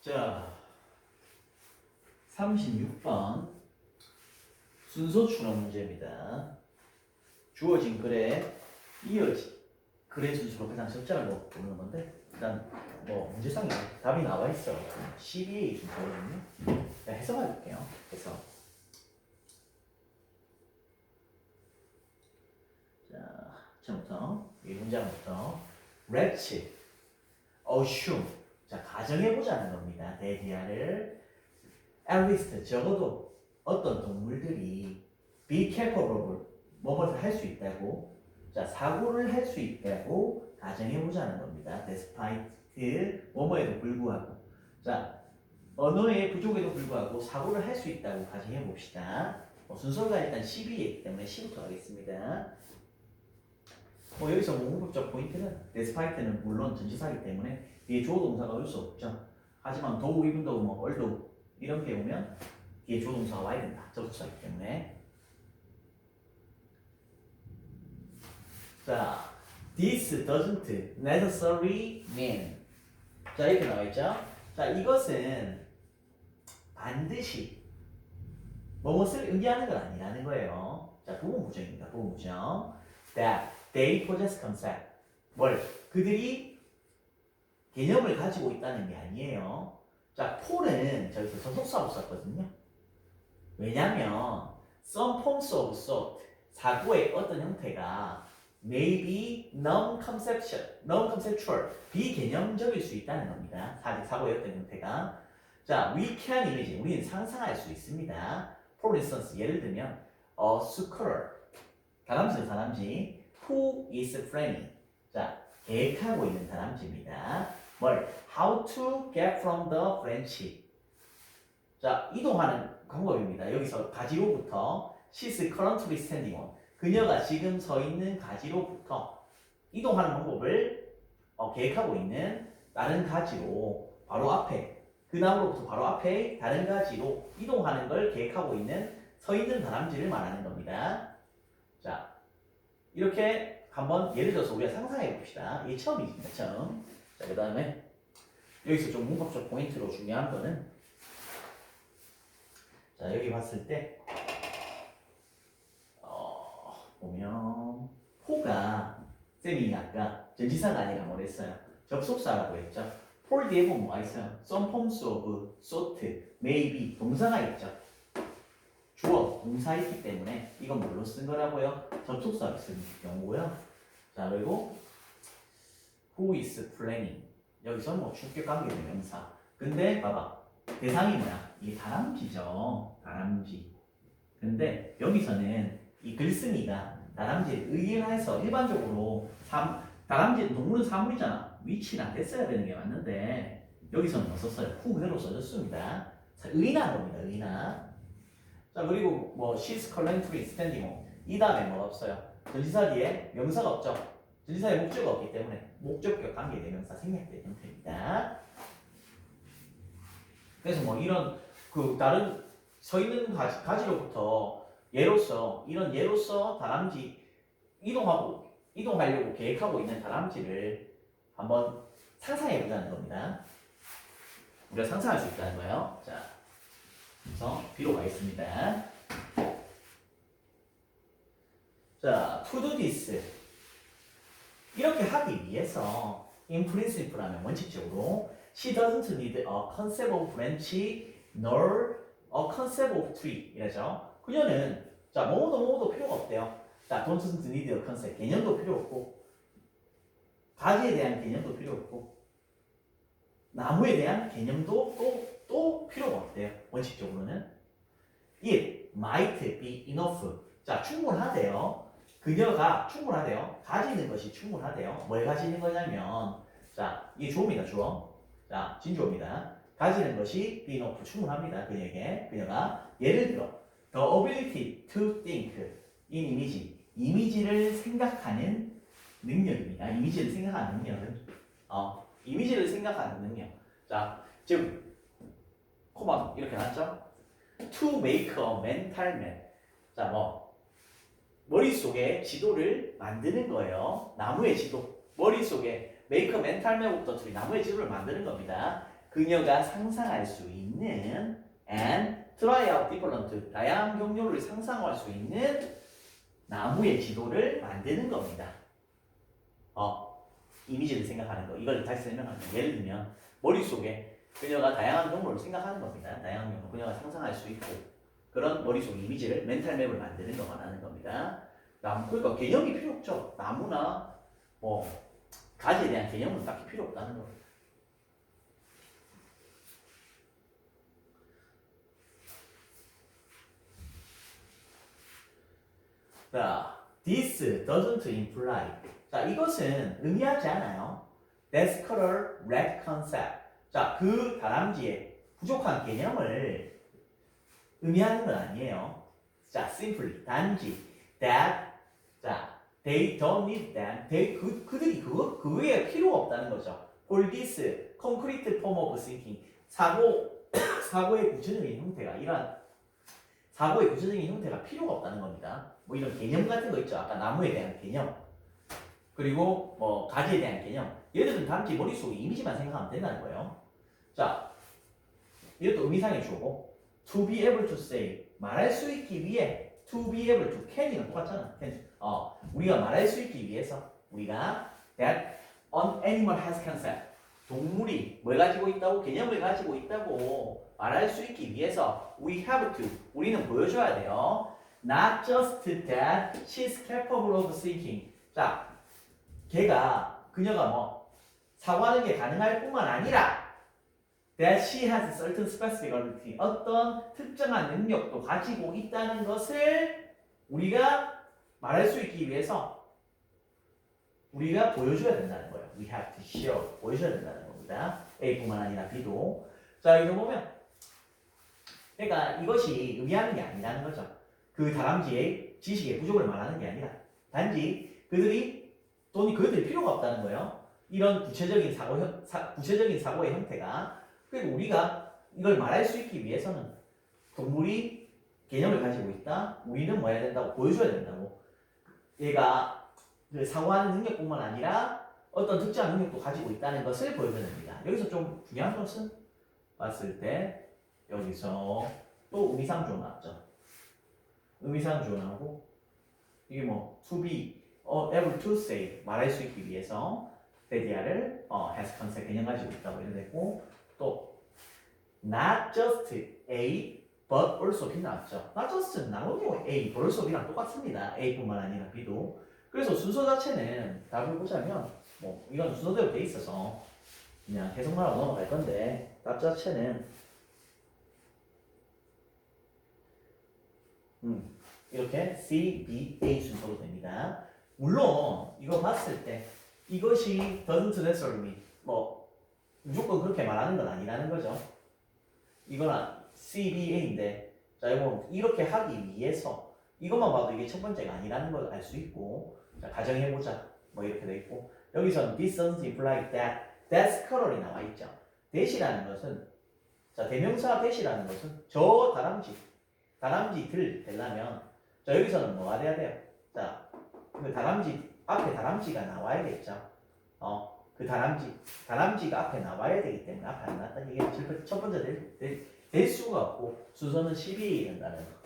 자, 36번 순서 추론 문제입니다. 주어진 글에 이어진 글의 순서로 가장 적절하고 보는 건데 일단 뭐 문제상에 답이 나와 있어. 12A 순서거든요. 해석해 볼게요. 해석. 자, 처음부터 이 문장부터 let's assume. 자, 가정해보자는 겁니다. 대디아를 at least 적어도 어떤 동물들이 be capable 뭐뭐를 할 수 있다고, 자, 사고를 할 수 있다고 가정해보자는 겁니다. despite 뭐뭐에도 불구하고, 자, 언어의 부족에도 불구하고 사고를 할 수 있다고 가정해봅시다. 순서가 일단 12이기 때문에 10부터 하겠습니다. 여기서 문법적 포인트는 despite는 물론 전치사이기 때문에 뒤에 주어 동사가 올 수 없죠. 하지만 though, even though, 뭐 although 이런 게 오면 뒤에 주어 동사가 와야 된다. 접속사이기 때문에. 자, this doesn't necessarily mean. 자, 이렇게 나와 있죠. 자, 이것은 반드시 뭐뭇을 의미하는 건 아니라는 거예요. 자, 부분 부정입니다. 부분 부정. That they possess concept. 그들이 개념을 가지고 있다는 게 아니에요. 자, 폴은 저기서 접속사로 썼거든요. 왜냐면 some forms of thought, 사고의 어떤 형태가 may be non-conceptual, 비개념적일 수 있다는 겁니다. 사고의 어떤 형태가. 자, we can imagine, 우리는 상상할 수 있습니다. For instance, 예를 들면 a scholar, 다람쥐는 다람쥐, who is planning. 자, 계획하고 있는 다람쥐입니다. how to get from the branch. 자, 이동하는 방법입니다. 여기서 가지로부터 she's currently standing on. 그녀가 지금 서 있는 가지로부터 이동하는 방법을 계획하고 있는 다른 가지로 바로 앞에, 그 나무로부터 바로 앞에 다른 가지로 이동하는 걸 계획하고 있는 서 있는 다람쥐를 말하는 겁니다. 자, 이렇게 한번 예를 들어서 우리가 상상해 봅시다. 이게 처음입니다. 처음. 자, 그 다음에 여기서 좀 문법적 포인트로 중요한 거는, 자, 여기 봤을 때 보면 호가, 쌤이 아까 전치사가 아니라 뭐랬어요? 접속사라고 했죠. 폴 뒤에 보면 뭐가 있어요? some forms of thought, maybe 동사가 있죠. 주어, 동사이기 때문에 이건 뭘로 쓴 거라고요? 접속사로 쓴 경우고요. 자, 그리고 who is planning. 여기서 뭐 주격 관계 대명사. 근데 봐봐, 대상이 뭐야? 이게 다람쥐죠. 다람쥐. 근데 여기서는 이 글쓴이가 다람쥐를 의인해서 일반적으로 다람쥐는 동물은 사물이잖아. 위치랑 됐어야 되는 게 맞는데 여기서는 뭐 썼어요? 후 그대로 써줬습니다. 자, 의인한 겁니다. 의인한. 자, 그리고 뭐 she's currently standing on. 이 다음에 뭐가 없어요? 전치사 뒤에 명사가 없죠. 전치사에 목적어가 없기 때문에 목적격 관계 대명사 생략된 형태입니다. 그래서 뭐 이런 그 다른 서 있는 가지로부터 예로서, 이런 예로서 다람쥐 이동하려고 계획하고 있는 다람쥐를 한번 상상해 보자는 겁니다. 우리가 상상할 수 있다는 거예요. 자, 그래서 B로 가겠습니다. 자, to do this. 이렇게 하기 위해서 in principle 하면 원칙적으로 she doesn't need a concept of branch nor a concept of tree 이러죠. 그녀는 자, 뭐도 필요가 없대요. 자, don't need a concept. 개념도 필요 없고, 가지에 대한 개념도 필요 없고, 나무에 대한 개념도 또 필요가 없대요. 원칙적으로는. It might be enough. 자, 충분하대요. 그녀가 충분하대요. 가지는 것이 충분하대요. 뭘 가지는 거냐면, 자, 이게 주어입니다. 주어. 자, 진주어입니다. 가지는 것이 be enough. 충분합니다. 그녀가 예를 들어 the ability to think in image. 이미지를 생각하는 능력입니다. 이미지를 생각하는 능력은 이미지를 생각하는 능력. 자, 즉 코마 이렇게 났죠? To make a mental map. 자, 뭐 머릿속에 지도를 만드는 거예요. 나무의 지도. 머릿속에 make a mental map부터 나무의 지도를 만드는 겁니다. 그녀가 상상할 수 있는 and try out different 다양한 경로를 상상할 수 있는 나무의 지도를 만드는 겁니다. 이미지를 생각하는 거. 이걸 다시 설명하면 예를 들면 머릿속에 그녀가 다양한 경로를 생각하는 겁니다. 다양한 경로 그녀가 상상할 수 있고 그런 머릿속 이미지를 멘탈 맵을 만드는 거 말하는 겁니다. 나무 그러니까 개념이 필요 없죠. 나무나 뭐 가지에 대한 개념은 딱히 필요 없다는 겁니다. 자, this doesn't imply. 자, 이것은 의미하지 않아요. That color, red concept. 자, 그 다람쥐의 부족한 개념을 의미하는 건 아니에요. 자, simply 단지 that. 자, they don't need them. 그들이 그거에 필요가 없다는 거죠. For this concrete form of thinking. 사고의 구체적인 형태가 이런 사고의 구체적인 형태가 필요가 없다는 겁니다. 뭐 이런 개념 같은 거 있죠. 아까 나무에 대한 개념. 그리고 뭐 가지에 대한 개념. 얘들은 단지 머릿속에 이미지만 생각하면 된다는 거예요. 자, 이것도 의미상의 주어고 to be able to say 말할 수 있기 위해 to be able to can이랑 똑같잖아. can. 우리가 말할 수 있기 위해서 우리가 that an animal has concept 동물이 뭘 가지고 있다고 개념을 가지고 있다고 말할 수 있기 위해서 we have to 우리는 보여줘야 돼요. Not just that she's capable of thinking. 자, 그녀가 뭐 사고하는 게 가능할 뿐만 아니라 that she has certain specific ability. 어떤 특정한 능력도 가지고 있다는 것을 우리가 말할 수 있기 위해서 우리가 보여줘야 된다는 거예요. We have to show. 보여줘야 된다는 겁니다. A뿐만 아니라 B도. 자, 이거 보면 그러니까 이것이 의미하는 게 아니라는 거죠. 그 다람쥐의 지식의 부족을 말하는 게 아니라 단지 그들이 필요가 없다는 거예요. 이런 구체적인 사고의 형태가. 그리고 우리가 이걸 말할 수 있기 위해서는 동물이 개념을 가지고 있다. 우리는 뭐 해야 된다고 보여줘야 된다고. 얘가 그 사고하는 능력뿐만 아니라 어떤 특정한 능력도 가지고 있다는 것을 보여줘야 됩니다. 여기서 좀 중요한 것은 봤을 때 여기서 또 의미상 주어 나왔죠. 의미상 주어 나오고 이게 뭐 to be able to say 말할 수 있기 위해서 대디아를 has concept 개념 가지고 있다고 이렇게 됐고 또 not just A but also B 나왔죠. not just 나오고 A but also B랑 똑같습니다. A뿐만 아니라 B도. 그래서 순서 자체는 답을 보자면 뭐 이건 순서대로 돼 있어서 그냥 해석만 하고 넘어갈 건데 답 자체는 이렇게 C, B, A 순서로 됩니다. 물론 이거 봤을 때 이것이 doesn't necessarily 뭐 무조건 그렇게 말하는 건 아니라는 거죠. 이거는 C, B, A인데 자 이거 이렇게 하기 위해서 이것만 봐도 이게 첫 번째가 아니라는 걸 알 수 있고 자 가정해보자 뭐 이렇게 돼 있고 여기서는 this doesn't imply that that's color이 나와 있죠. that이라는 것은 자 대명사 that이라는 것은 저 다람쥐들 되려면 자 여기서는 뭐가 돼야 돼요? 자 그 다람쥐 앞에 다람쥐가 나와야겠죠. 그 다람쥐가 앞에 나와야 되기 때문에 앞에 안 나왔다는 얘기가 첫 번째 될 수가 없고 순서는 12에 된다는 거.